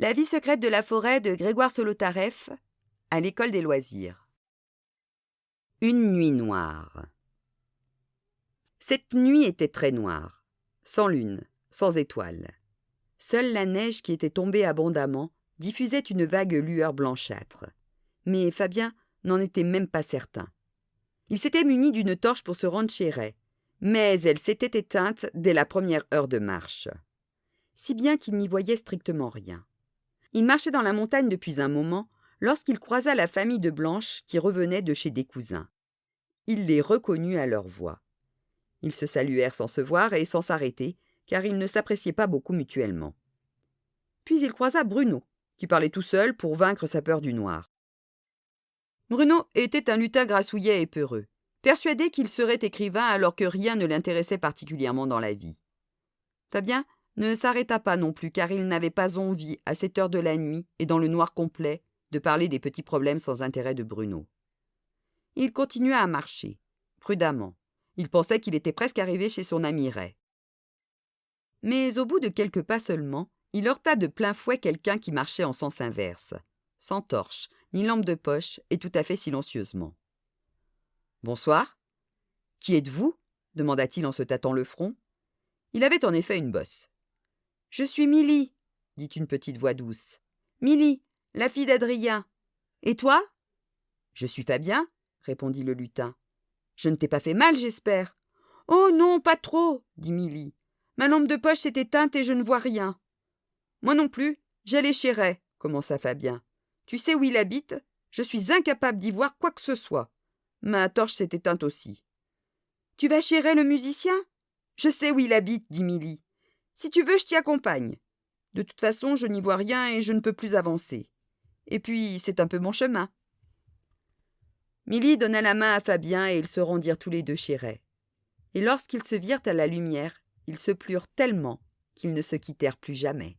La vie secrète de la forêt de Grégoire Solotareff à l'école des loisirs. Une nuit noire. Cette nuit était très noire, sans lune, sans étoiles. Seule la neige qui était tombée abondamment diffusait une vague lueur blanchâtre. Mais Fabien n'en était même pas certain. Il s'était muni d'une torche pour se rendre chez Ray, mais elle s'était éteinte dès la première heure de marche. Si bien qu'il n'y voyait strictement rien. Il marchait dans la montagne depuis un moment lorsqu'il croisa la famille de Blanche qui revenait de chez des cousins. Il les reconnut à leur voix. Ils se saluèrent sans se voir et sans s'arrêter, car ils ne s'appréciaient pas beaucoup mutuellement. Puis il croisa Bruno, qui parlait tout seul pour vaincre sa peur du noir. Bruno était un lutin grassouillet et peureux, persuadé qu'il serait écrivain alors que rien ne l'intéressait particulièrement dans la vie. Fabien ne s'arrêta pas non plus, car il n'avait pas envie, à cette heure de la nuit et dans le noir complet, de parler des petits problèmes sans intérêt de Bruno. Il continua à marcher, prudemment. Il pensait qu'il était presque arrivé chez son ami Ray. Mais au bout de quelques pas seulement, il heurta de plein fouet quelqu'un qui marchait en sens inverse, sans torche, ni lampe de poche, et tout à fait silencieusement. « Bonsoir. Qui êtes-vous » demanda-t-il en se tâtant le front. Il avait en effet une bosse. « Je suis Milly, » dit une petite voix douce. « Milly, la fille d'Adrien. Et toi ?»« Je suis Fabien, » répondit le lutin. « Je ne t'ai pas fait mal, j'espère. »« Oh non, pas trop, » dit Milly. « Ma lampe de poche s'est éteinte et je ne vois rien. »« Moi non plus, j'allais chez Ray, » commença Fabien. « Tu sais où il habite ? Je suis incapable d'y voir quoi que ce soit. Ma torche s'est éteinte aussi. »« Tu vas chez Ray le musicien ? » ?»« Je sais où il habite, » dit Milly. « Si tu veux, je t'y accompagne. De toute façon, je n'y vois rien et je ne peux plus avancer. Et puis, c'est un peu mon chemin. » Milly donna la main à Fabien et ils se rendirent tous les deux chez Ray. Et lorsqu'ils se virent à la lumière, ils se plurent tellement qu'ils ne se quittèrent plus jamais.